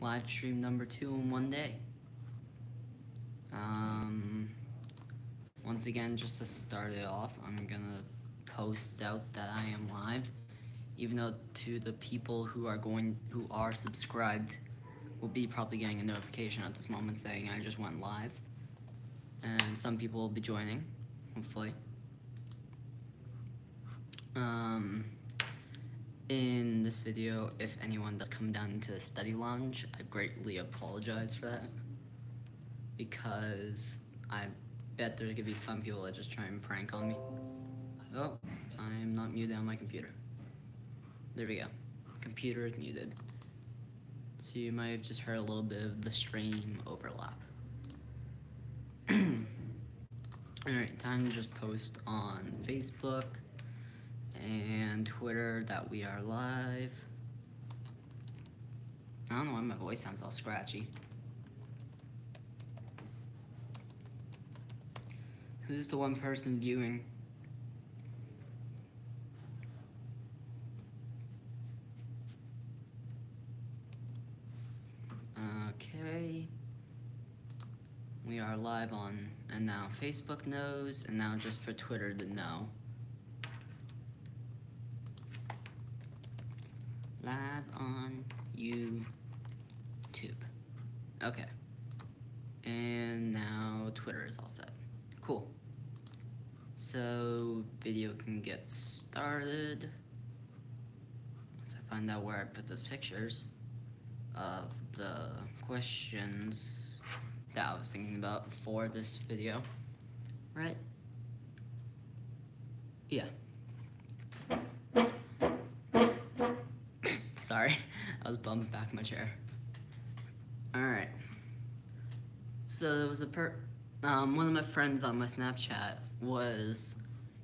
live stream number 2 in one day. Once again, just to start it off, I'm gonna post out that I am live, even though to the people who are subscribed will be probably getting a notification at this moment saying I just went live, and some people will be joining, hopefully. In this video, if anyone does come down into the study lounge, I greatly apologize for that, because I bet there's gonna be some people that just try and prank on me. Oh, I'm not muted on my computer. There we go. Computer is muted. So you might have just heard a little bit of the stream overlap. Alright, time to just post on Facebook and Twitter that we are live. I don't know why my voice sounds all scratchy. Who's the one person viewing? Okay. We are live on, and now Facebook knows, and now just for Twitter to know. Live on YouTube. Okay. And now Twitter is all set. Cool. So, video can get started. Once I find out where I put those pictures of the questions that I was thinking about for this video. Right? Yeah. Sorry, I was bumping back my chair. Alright. So there was one of my friends on my Snapchat was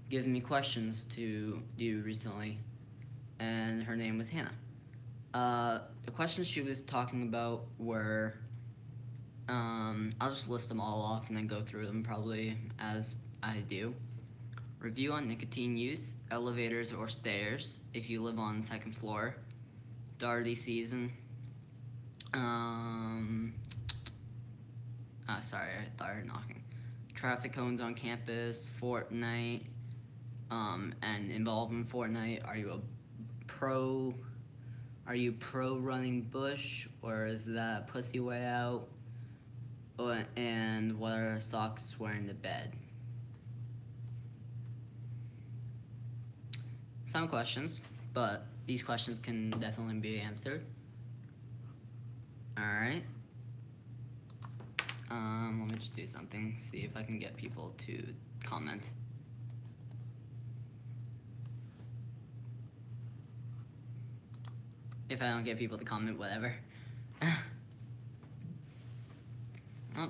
giving me questions to do recently, and her name was Hannah. The questions she was talking about were, I'll just list them all off and then go through them probably as I do. Review on nicotine use, elevators or stairs if you live on the second floor, Darty season, sorry, I thought I heard knocking. Traffic cones on campus, Fortnite, and involved in Fortnite. Are you pro running bush, or is that pussy way out? And what are socks wearing to bed? Some questions, but these questions can definitely be answered. Alright. Let me just do something, see if I can get people to comment. If I don't get people to comment, whatever. Oh,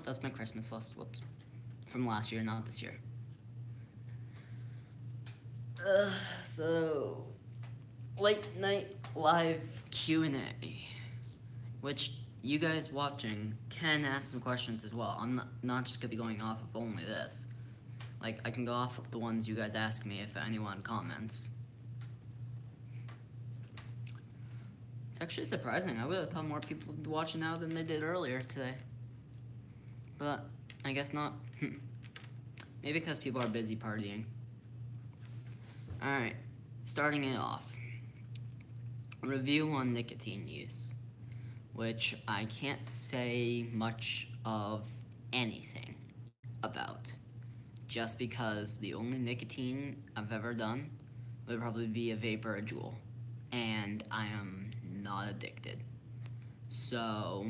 that's my Christmas list, whoops. From last year, not this year. So, late night live Q&A, which you guys watching can ask some questions as well. I'm not just gonna be going off of only this. Like, I can go off of the ones you guys ask me if anyone comments. It's actually surprising. I would have thought more people would be watching now than they did earlier today. But I guess not. Maybe because people are busy partying. Alright, starting it off. Review on nicotine use, which I can't say much of anything about, just because the only nicotine I've ever done would probably be a vape or a Juul, and I am not addicted. So,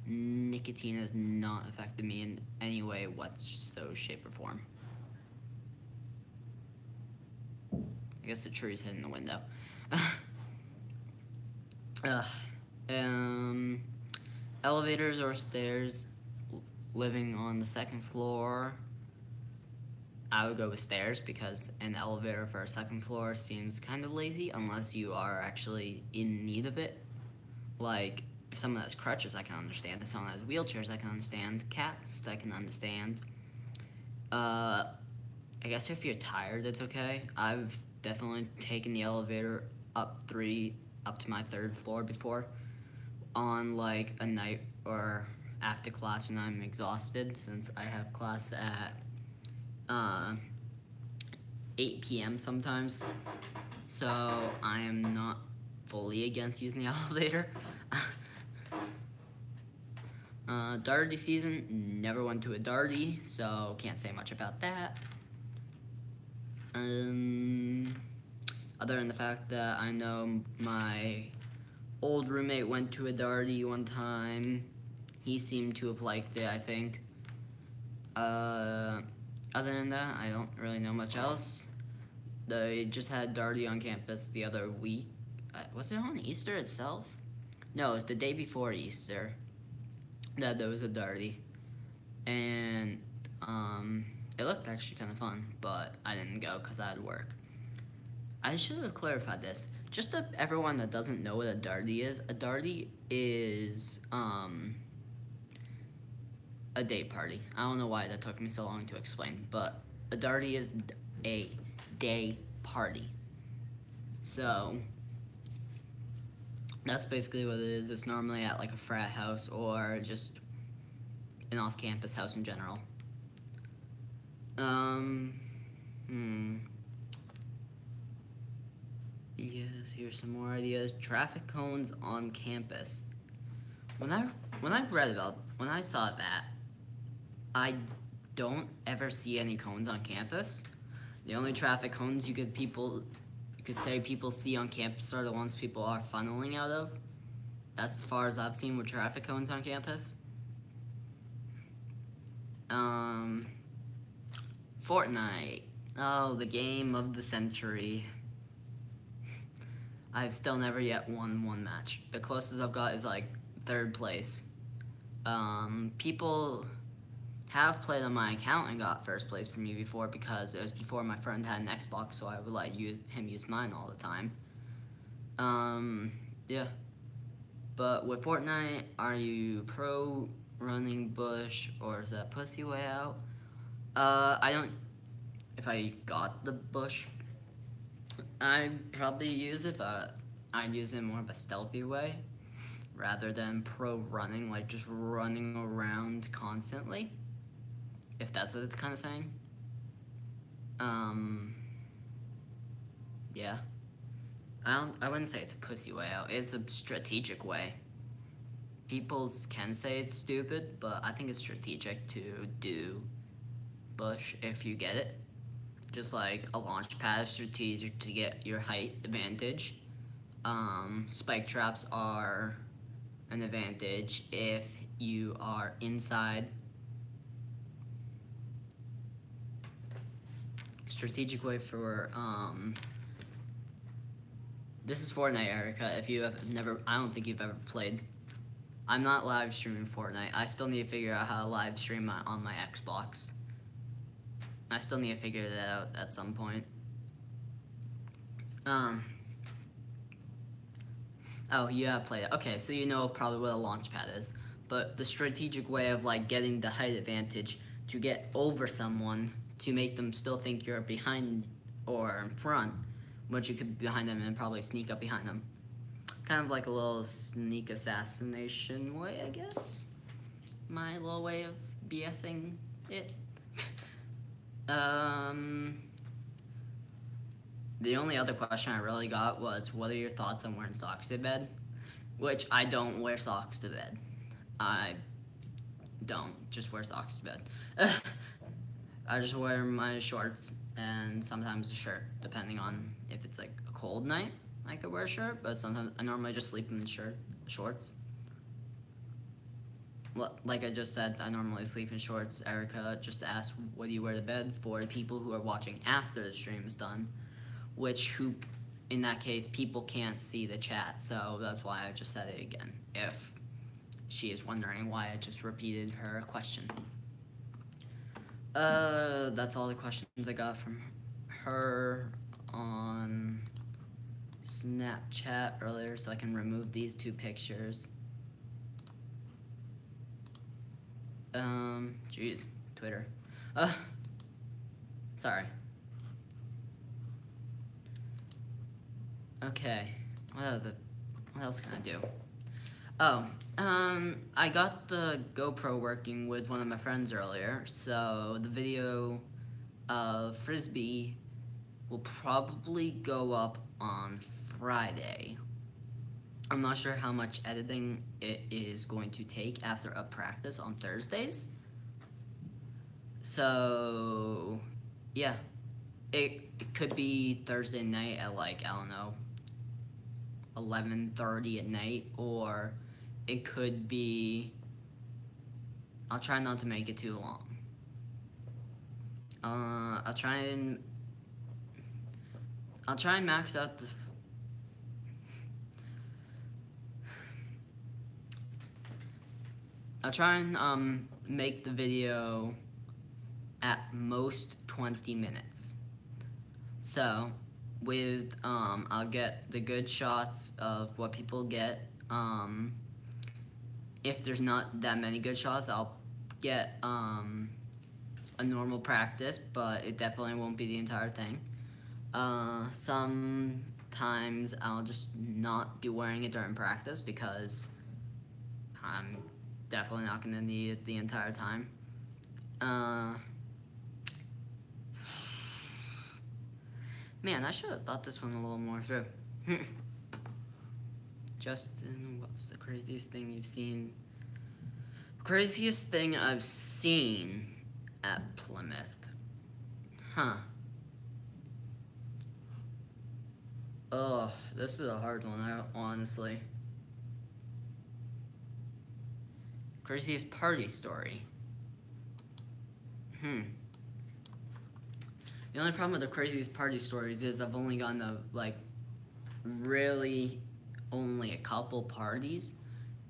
nicotine has not affected me in any way whatsoever, shape, or form. I guess the tree's hitting the window. Elevators or stairs, living on the second floor, I would go with stairs because an elevator for a second floor seems kind of lazy unless you are actually in need of it. Like, if someone has crutches, I can understand. If someone has wheelchairs, I can understand. Cats, I can understand. I guess if you're tired, it's okay. I've definitely taken the elevator up to my third floor before. on like a night or after class when I'm exhausted, since I have class at 8 p.m. sometimes. So I am not fully against using the elevator. Darty season, never went to a darty, so can't say much about that. Other than the fact that I know my old roommate went to a darty one time. He seemed to have liked it, I think. Other than that, I don't really know much else. They just had darty on campus the other week. Was it on Easter itself? No, it was the day before Easter that there was a darty. And it looked actually kind of fun, but I didn't go because I had work. I should have clarified this. Just to everyone that doesn't know what a darty is a day party. I don't know why that took me so long to explain, but a darty is a day party. So that's basically what it is. It's normally at like a frat house or just an off-campus house in general. Yes, here's some more ideas. Traffic cones on campus. When I saw that, I don't ever see any cones on campus. The only traffic cones you could say people see on campus are the ones people are funneling out of. That's as far as I've seen with traffic cones on campus. Fortnite. Oh, the game of the century. I've still never yet won one match. The closest I've got is like 3rd place. People have played on my account and got 1st place for me before because it was before my friend had an Xbox, so I would let him use mine all the time. Yeah. But with Fortnite, are you pro running bush or is that pussy way out? If I got the bush, I'd probably use it, but I'd use it in more of a stealthy way rather than pro running, like just running around constantly, if that's what it's kind of saying. Yeah. I wouldn't say it's a pussy way out. It's a strategic way. People can say it's stupid, but I think it's strategic to do bush if you get it. Just like a launch pad is strategic to get your height advantage. Spike traps are an advantage if you are inside. Strategic way for, this is Fortnite, Erica. If you have never, I don't think you've ever played. I'm not live streaming Fortnite. I still need to figure out how to live stream on my Xbox. I still need to figure that out at some point. Oh, you have played it. Okay, so you know probably what a launch pad is. But the strategic way of like getting the height advantage to get over someone to make them still think you're behind or in front, but you could be behind them and probably sneak up behind them. Kind of like a little sneak assassination way, I guess. My little way of BSing it. The only other question I really got was, what are your thoughts on wearing socks to bed? Which I don't wear socks to bed. I don't just wear socks to bed. I just wear my shorts and sometimes a shirt, depending on if it's like a cold night. I could wear a shirt, but sometimes I normally just sleep in shorts. Like I just said, I normally sleep in shorts. Erica just asked, what do you wear to bed? For people who are watching after the stream is done, who, in that case, people can't see the chat, so that's why I just said it again, if she is wondering why I just repeated her question. That's all the questions I got from her on Snapchat earlier, so I can remove these 2 pictures. Jeez, Twitter. Sorry. Okay, what else can I do? Oh, I got the GoPro working with one of my friends earlier, so the video of Frisbee will probably go up on Friday. I'm not sure how much editing it is going to take after a practice on Thursdays. So, yeah. It could be Thursday night at like, I don't know, 11:30 at night, or it could be, I'll try not to make it too long. I'll try and max out the I'll try and make the video at most 20 minutes. So with I'll get the good shots of what people get. If there's not that many good shots, I'll get a normal practice, but it definitely won't be the entire thing. Sometimes I'll just not be wearing it during practice because I'm definitely not going to need it the entire time. Man, I should have thought this one a little more through. Justin, what's the craziest thing you've seen? Craziest thing I've seen at Plymouth. Huh. Oh, this is a hard one, honestly. Craziest party story. The only problem with the craziest party stories is I've only gone to, like, really only a couple parties,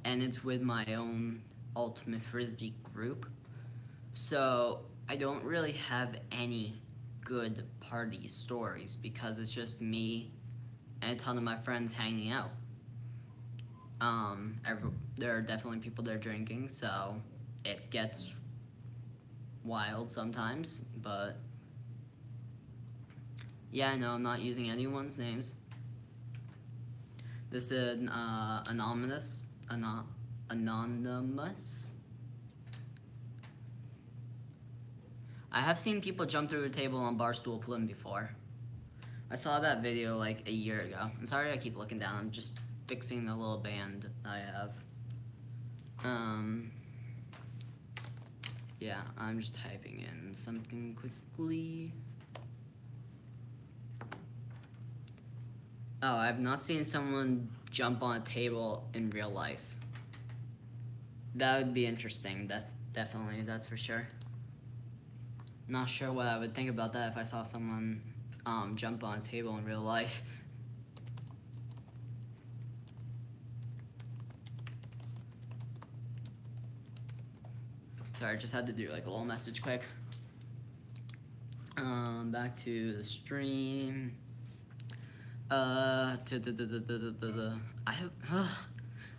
and it's with my own Ultimate Frisbee group. So I don't really have any good party stories because it's just me and a ton of my friends hanging out. There are definitely people there drinking, so it gets wild sometimes, but yeah, no, I'm not using anyone's names. This is anonymous. I have seen people jump through a table on Barstool Plym before. I saw that video like a year ago. I'm sorry I keep looking down. I'm just fixing the little band I have. Yeah, I'm just typing in something quickly. Oh, I've not seen someone jump on a table in real life. That would be interesting, definitely, that's for sure. Not sure what I would think about that if I saw someone jump on a table in real life. Sorry, I just had to do like a little message quick. Back to the stream. I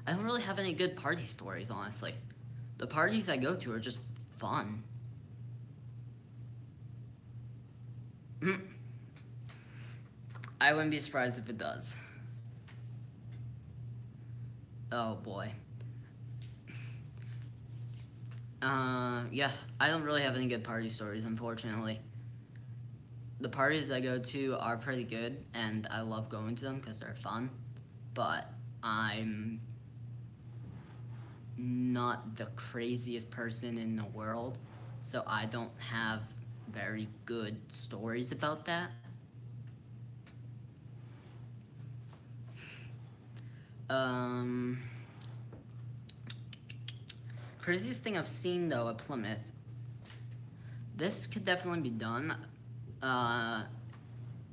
don't really have any good party stories, honestly. The parties I go to are just fun. I wouldn't be surprised if it does. Oh boy. Yeah, I don't really have any good party stories, unfortunately. The parties I go to are pretty good, and I love going to them because they're fun, but I'm not the craziest person in the world, so I don't have very good stories about that. Craziest thing I've seen, though, at Plymouth, this could definitely be done.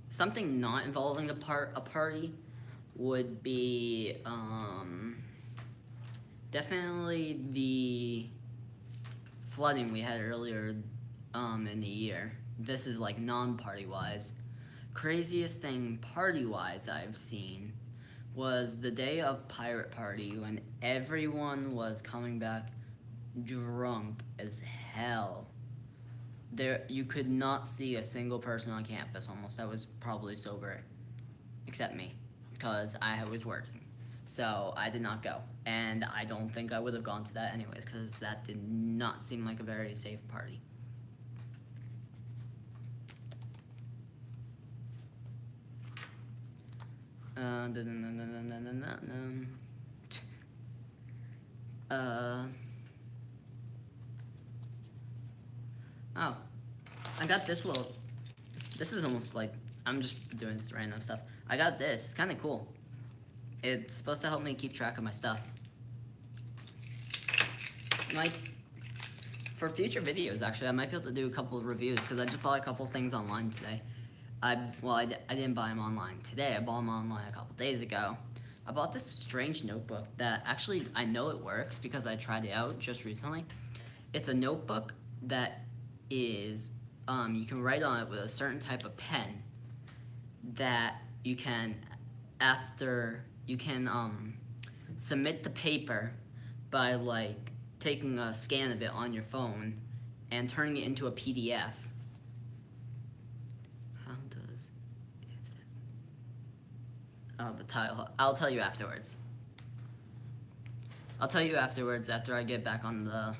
Something not involving a party would be definitely the flooding we had earlier in the year. This is like non-party wise. Craziest thing party wise I've seen was the day of Pirate Party when everyone was coming back drunk as hell. You could not see a single person on campus almost that was probably sober, except me, because I was working. So I did not go, and I don't think I would have gone to that anyways, because that did not seem like a very safe party. Oh, I got this little, this is almost like, I'm just doing this random stuff. I got this, it's kind of cool. It's supposed to help me keep track of my stuff. Like, for future videos, actually, I might be able to do a couple of reviews, because I just bought a couple of things online today. I didn't buy them online today, I bought them online a couple days ago. I bought this strange notebook that, actually, I know it works, because I tried it out just recently. It's a notebook that is, you can write on it with a certain type of pen that you can, submit the paper by, like, taking a scan of it on your phone and turning it into a PDF. How does it fit? Oh, the tile. I'll tell you afterwards. I'll tell you afterwards after I get back on the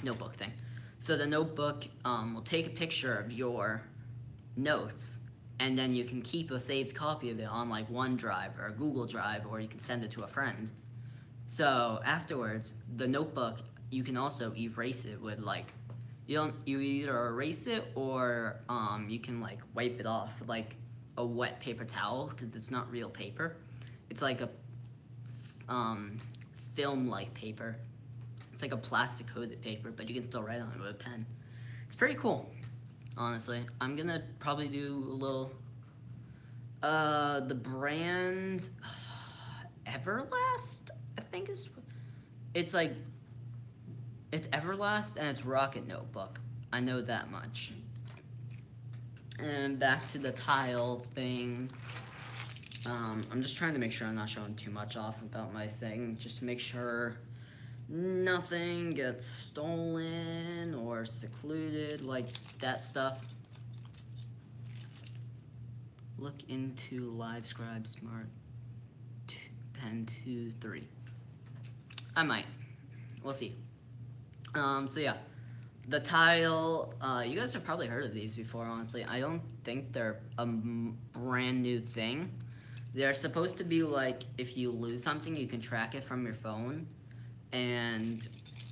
notebook thing. So the notebook will take a picture of your notes, and then you can keep a saved copy of it on like OneDrive or Google Drive, or you can send it to a friend. So afterwards, the notebook, you can also erase it with like, you either erase it or you can like wipe it off with like a wet paper towel, because it's not real paper. It's like a film-like paper. It's like a plastic coated paper, but you can still write on it with a pen. It's pretty cool, honestly. I'm gonna probably do a little, the brand, Everlast, I think it's like, it's Everlast and it's Rocket Notebook. I know that much. And back to the tile thing. I'm just trying to make sure I'm not showing too much off about my thing, just to make sure nothing gets stolen or secluded, like that stuff. Look into LiveScribe Smart Pen 2, 3. I might. We'll see. So yeah, the tile, you guys have probably heard of these before, honestly. I don't think they're a brand new thing. They're supposed to be like, if you lose something, you can track it from your phone, and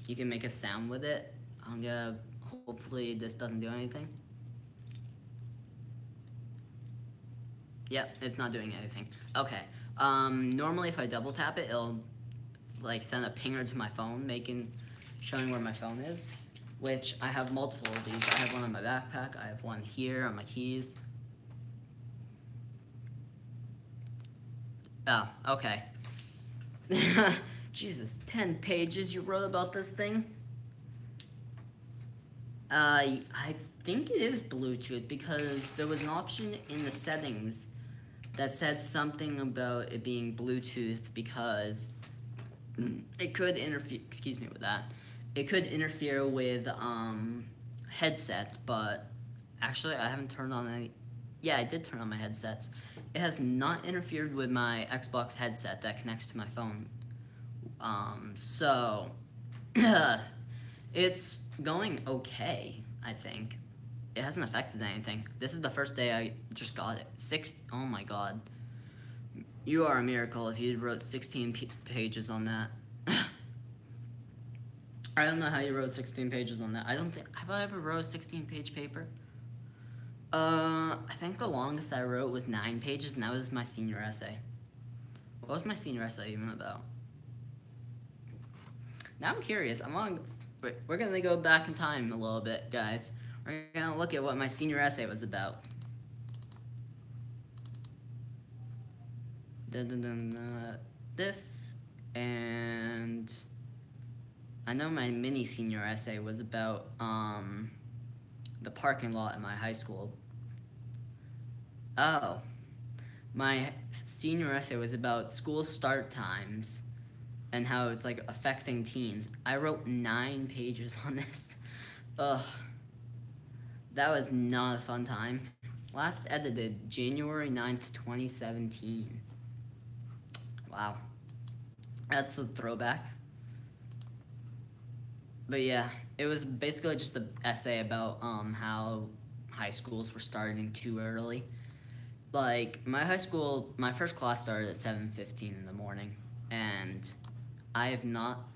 you can make a sound with it. I'm gonna, hopefully this doesn't do anything. Yep, it's not doing anything. Okay, normally if I double tap it, it'll like send a pinger to my phone, showing where my phone is, which I have multiple of these. I have one in my backpack, I have one here on my keys. Oh, okay. Jesus, 10 pages you wrote about this thing? I think it is Bluetooth, because there was an option in the settings that said something about it being Bluetooth, because it could interfere, excuse me with that, it could interfere with headsets, but actually I haven't turned on any. Yeah, I did turn on my headsets. It has not interfered with my Xbox headset that connects to my phone. So it's going okay, I think. It hasn't affected anything. This is the first day I just got it. Oh my god. You are a miracle if you wrote 16 pages on that. I don't know how you wrote 16 pages on that. I don't think, have I ever wrote a 16-page paper? I think the longest I wrote was 9 pages, and that was my senior essay. What was my senior essay even about? Now I'm curious. We're gonna go back in time a little bit, guys. We're gonna look at what my senior essay was about. This, and I know my mini senior essay was about the parking lot at my high school. Oh, my senior essay was about school start times and how it's like affecting teens. I wrote 9 pages on this. Ugh, that was not a fun time. Last edited January 9th, 2017. Wow. That's a throwback. But yeah, it was basically just an essay about how high schools were starting too early. Like my high school, my first class started at 7:15 in the morning, and I have not.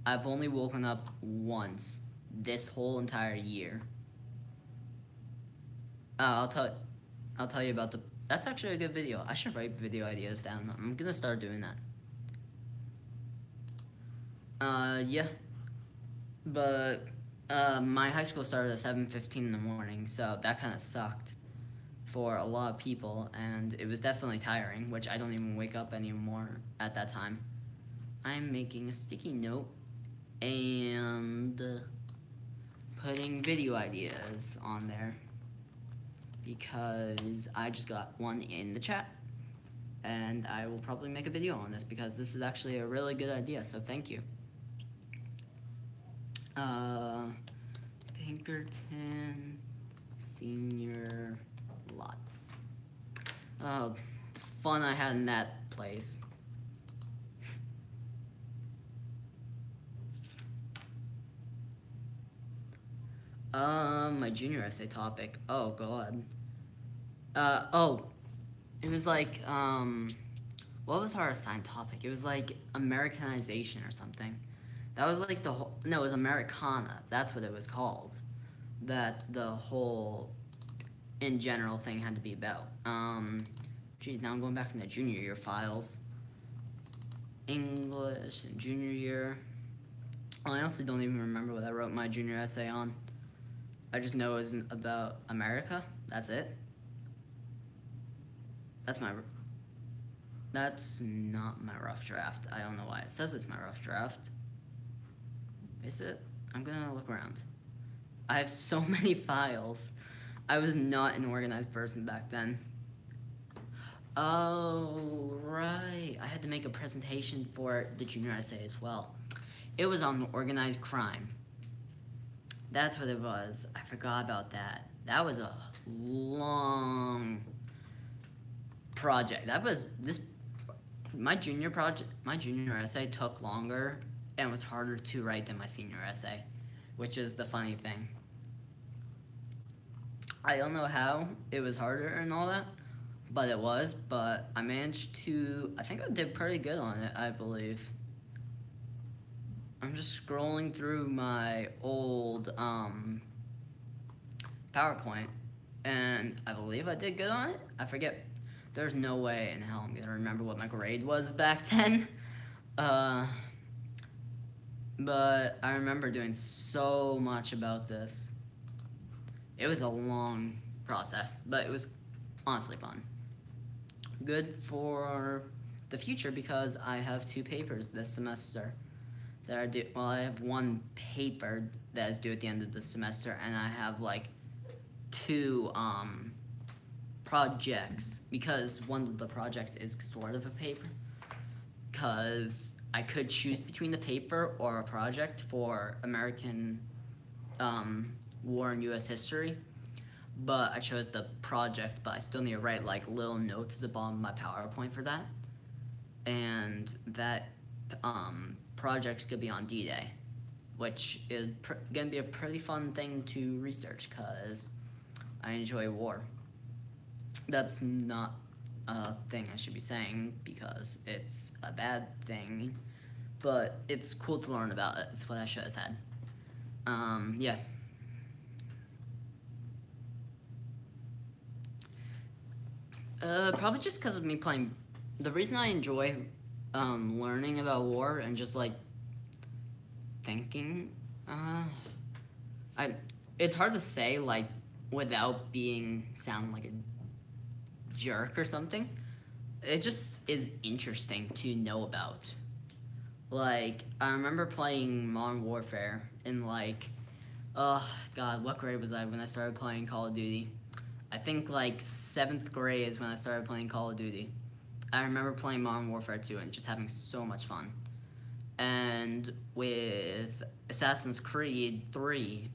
I've only woken up once this whole entire year. I'll tell. I'll tell you about the. That's actually a good video. I should write video ideas down. I'm gonna start doing that. Yeah, but my high school started at 7:15 in the morning, so that kind of sucked for a lot of people, and it was definitely tiring, which I don't even wake up anymore at that time. I'm making a sticky note and putting video ideas on there because I just got one in the chat, and I will probably make a video on this because this is actually a really good idea, so thank you. Pinkerton Senior Lot. Oh, fun I had in that place. My junior essay topic. Oh god. It was like, what was our assigned topic? It was like Americanization or something. That was like the whole, no, it was Americana. That's what it was called. That the whole, in general, thing had to be about. Geez, now I'm going back in the junior year files. English, junior year. I honestly don't even remember what I wrote my junior essay on. I just know it was about America. That's it. That's not my rough draft. I don't know why it says it's my rough draft. Is it? I'm gonna look around. I have so many files. I was not an organized person back then. Oh, right. I had to make a presentation for the junior essay as well. It was on organized crime. That's what it was. I forgot about that. That was a long project. My junior essay took longer and was harder to write than my senior essay, which is the funny thing. I don't know how it was harder and all that, but it was, but I managed to, I think I did pretty good on it, I believe. I'm just scrolling through my old PowerPoint, and I believe I did good on it. I forget. There's no way in hell I'm gonna remember what my grade was back then. But I remember doing so much about this. It was a long process, but it was honestly fun. Good for the future because I have 2 papers this semester that are due. Well, I have 1 paper that is due at the end of the semester, and I have like 2 projects because one of the projects is sort of a paper. Because I could choose between the paper or a project for American war and U.S. history, but I chose the project, but I still need to write like little notes at the bottom of my PowerPoint for that, and that project's gonna be on D-Day, which is gonna be a pretty fun thing to research because I enjoy war. That's not a thing I should be saying because it's a bad thing, but it's cool to learn about it. Is what I should have said. Yeah. Probably just because of me playing. The reason I enjoy learning about war and just like thinking, it's hard to say like without sound like a jerk or something. It just is interesting to know about. Like, I remember playing Modern Warfare in like, oh god, what grade was I when I started playing Call of Duty? I think like 7th grade is when I started playing Call of Duty. I remember playing Modern Warfare 2 and just having so much fun. And with Assassin's Creed 3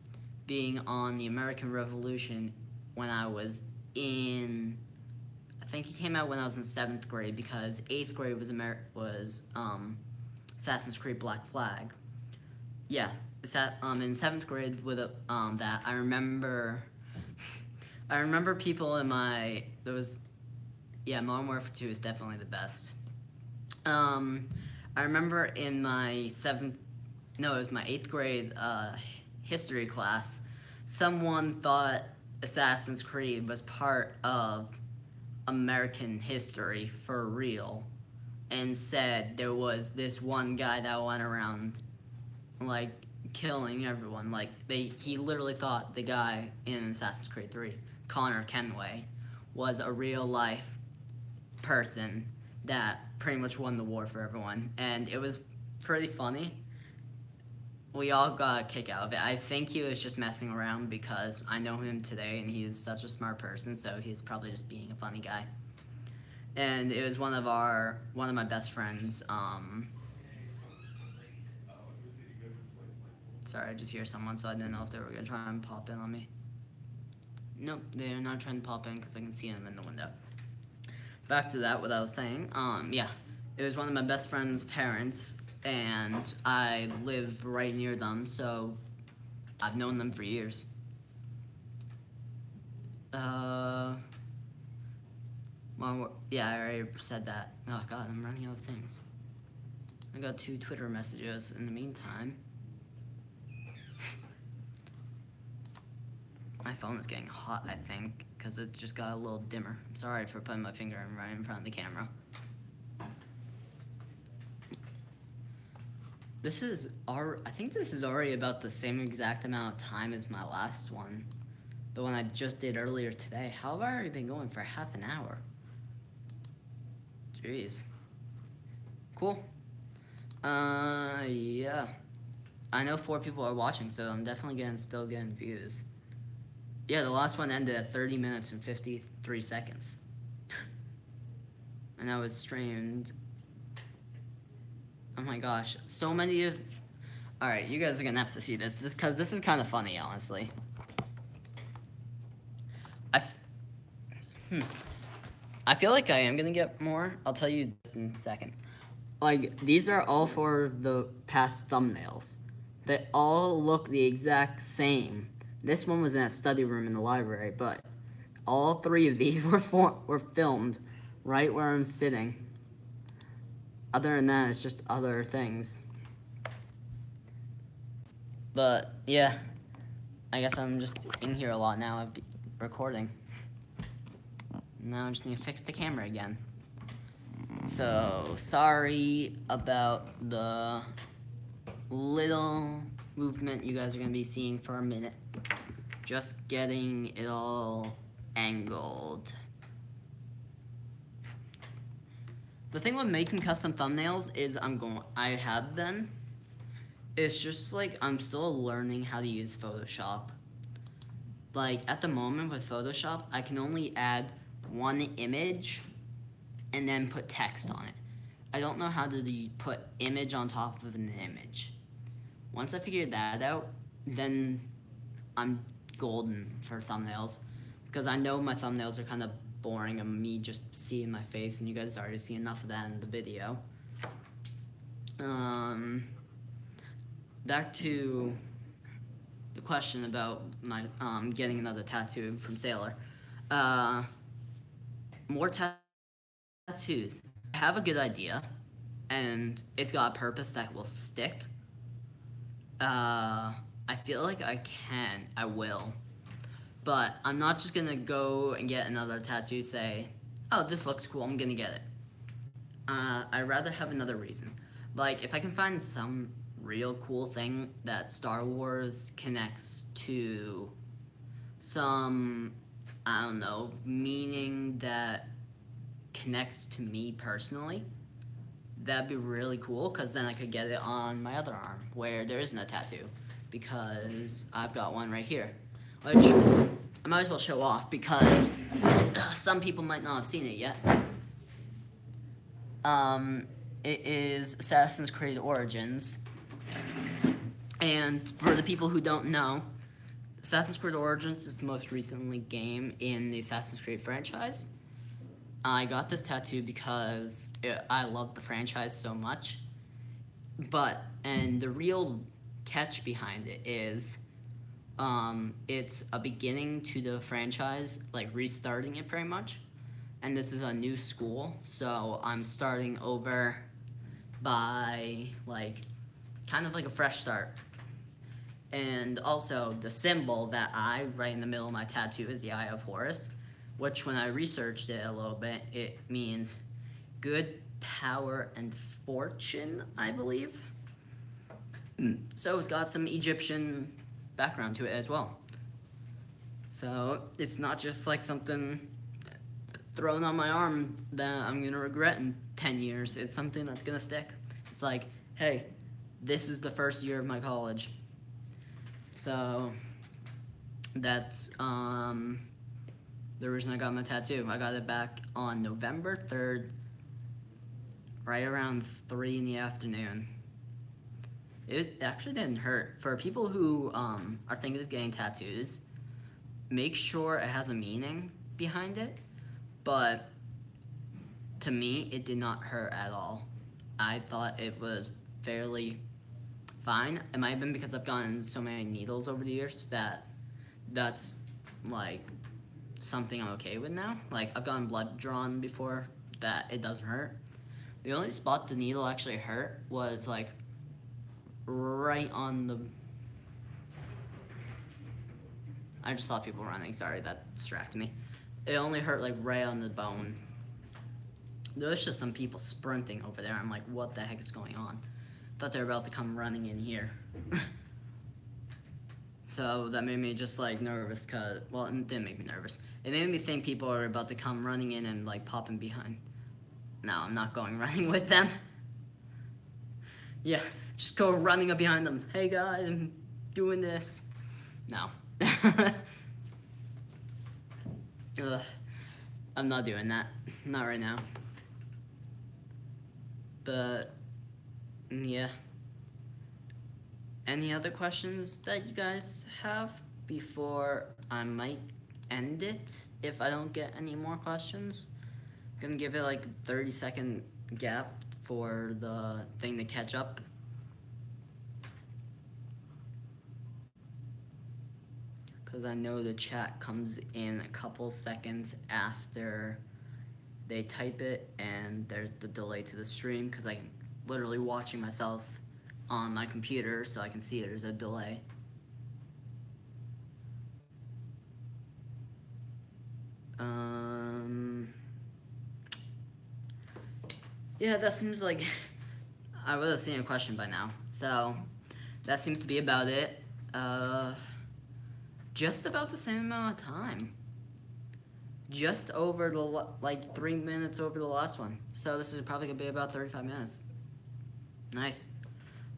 being on the American Revolution when I was in, I think it came out when I was in 7th grade because 8th grade was Assassin's Creed Black Flag. Yeah, in 7th grade with that I remember people in my Modern Warfare 2 is definitely the best. I remember in my 8th grade history class, someone thought Assassin's Creed was part of American history for real, and said there was this one guy that went around like killing everyone. Like he literally thought the guy in Assassin's Creed 3, Connor Kenway, was a real life person that pretty much won the war for everyone, and it was pretty funny. We all got a kick out of it. I think he was just messing around because I know him today and he's such a smart person, so he's probably just being a funny guy. And it was one of my best friends. Sorry, I just hear someone, so I didn't know if they were gonna try and pop in on me. Nope, they're not trying to pop in because I can see them in the window. Back to that, what I was saying. Yeah, it was one of my best friend's parents, and I live right near them, so I've known them for years. Yeah, I already said that. Oh god, I'm running out of things. I got 2 Twitter messages in the meantime. My phone is getting hot, I think, because it just got a little dimmer. I'm sorry for putting my finger right in front of the camera. I think this is already about the same exact amount of time as my last one. The one I just did earlier today. How have I already been going for half an hour? Jeez. Cool. Yeah. I know 4 people are watching, so I'm definitely still getting views. Yeah, the last one ended at 30 minutes and 53 seconds. And that was streamed. Oh my gosh, so many of... Alright, you guys are gonna have to see this, because this is kind of funny, honestly. I feel like I am gonna get more. I'll tell you in a second. Like, these are all for the past thumbnails. They all look the exact same. This one was in a study room in the library, but all 3 of these were filmed right where I'm sitting. Other than that, it's just other things. But, yeah. I guess I'm just in here a lot now, I'm recording. Now I just need to fix the camera again. So, sorry about the little movement you guys are going to be seeing for a minute. Just getting it all angled. The thing with making custom thumbnails is I have them. It's just like I'm still learning how to use Photoshop. Like at the moment with Photoshop, I can only add 1 image and then put text on it. I don't know how to put image on top of an image. Once I figure that out, then I'm golden for thumbnails, because I know my thumbnails are kind of boring and me just seeing my face, and you guys already see enough of that in the video. Back to the question about my getting another tattoo from Sailor. More tattoos. I have a good idea, and it's got a purpose that will stick. I feel like I will. But I'm not just gonna go and get another tattoo, say, oh, this looks cool, I'm gonna get it. I'd rather have another reason. Like, if I can find some real cool thing that Star Wars connects to some, I don't know, meaning that connects to me personally, that'd be really cool, because then I could get it on my other arm, where there isn't a tattoo, because I've got one right here, which I might as well show off, because some people might not have seen it yet. It is Assassin's Creed Origins, and for the people who don't know, Assassin's Creed Origins is the most recently game in the Assassin's Creed franchise. I got this tattoo because I love the franchise so much, And the real catch behind it is, it's a beginning to the franchise, like restarting it pretty much. And this is a new school, so I'm starting over by like kind of like a fresh start. And also, the symbol that I write in the middle of my tattoo is the Eye of Horus, which when I researched it a little bit, it means good power and fortune, I believe. So it's got some Egyptian background to it as well. So it's not just like something thrown on my arm that I'm gonna regret in 10 years. It's something that's gonna stick. It's like, hey, this is the first year of my college. So that's the reason I got my tattoo. I got it back on November 3rd, right around 3 in the afternoon. It actually didn't hurt. For people who are thinking of getting tattoos, make sure it has a meaning behind it. But to me, it did not hurt at all. I thought it was fairly fine. It might have been because I've gotten so many needles over the years that's like something I'm okay with now. Like, I've gotten blood drawn before that it doesn't hurt. The only spot the needle actually hurt was like right on the... I just saw people running, sorry, that distracted me. It only hurt like right on the bone. There was just some people sprinting over there. I'm like, what the heck is going on? Thought they were about to come running in here. So that made me just like nervous, cause, well, it didn't make me nervous. It made me think people are about to come running in and like popping behind. No, I'm not going running with them. Yeah, just go running up behind them. Hey guys, I'm doing this. No. Ugh. I'm not doing that. Not right now. But, yeah. Any other questions that you guys have before I might end it if I don't get any more questions? I'm gonna give it like a 30-second gap for the thing to catch up. Because I know the chat comes in a couple seconds after they type it, and there's the delay to the stream because I'm literally watching myself on my computer, so I can see there's a delay. Yeah, that seems like I would have seen a question by now. So that seems to be about it. Just about the same amount of time. Just over the, like 3 minutes over the last one. So this is probably gonna be about 35 minutes. Nice.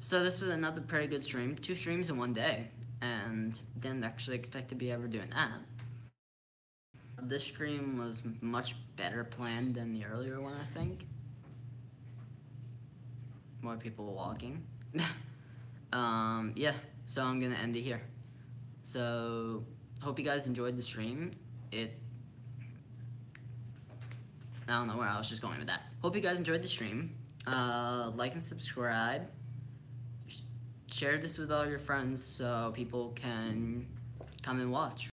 So this was another pretty good stream. 2 streams in one day. And didn't actually expect to be ever doing that. This stream was much better planned than the earlier one, I think. More people walking. Yeah, so I'm gonna end it here. So, hope you guys enjoyed the stream. I don't know where I was just going with that. Hope you guys enjoyed the stream. Like and subscribe. Share this with all your friends so people can come and watch.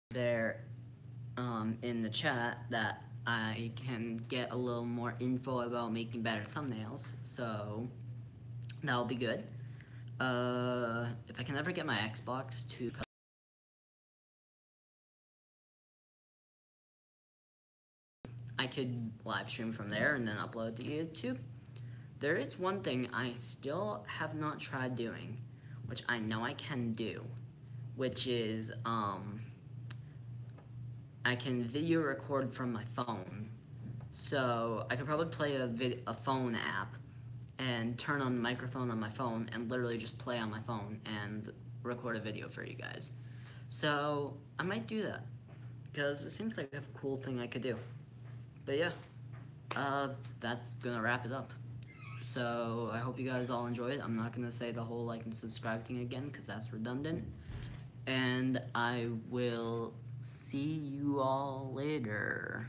There in the chat that I can get a little more info about making better thumbnails, so that'll be good. If I can ever get my Xbox to I could live stream from there and then upload to YouTube. There is one thing I still have not tried doing, which I know I can do, which is I can video record from my phone. So I could probably play a phone app and turn on the microphone on my phone and literally just play on my phone and record a video for you guys. So I might do that because it seems like a cool thing I could do. But yeah, that's gonna wrap it up. So I hope you guys all enjoyed. I'm not gonna say the whole like and subscribe thing again because that's redundant. And I will see you all later.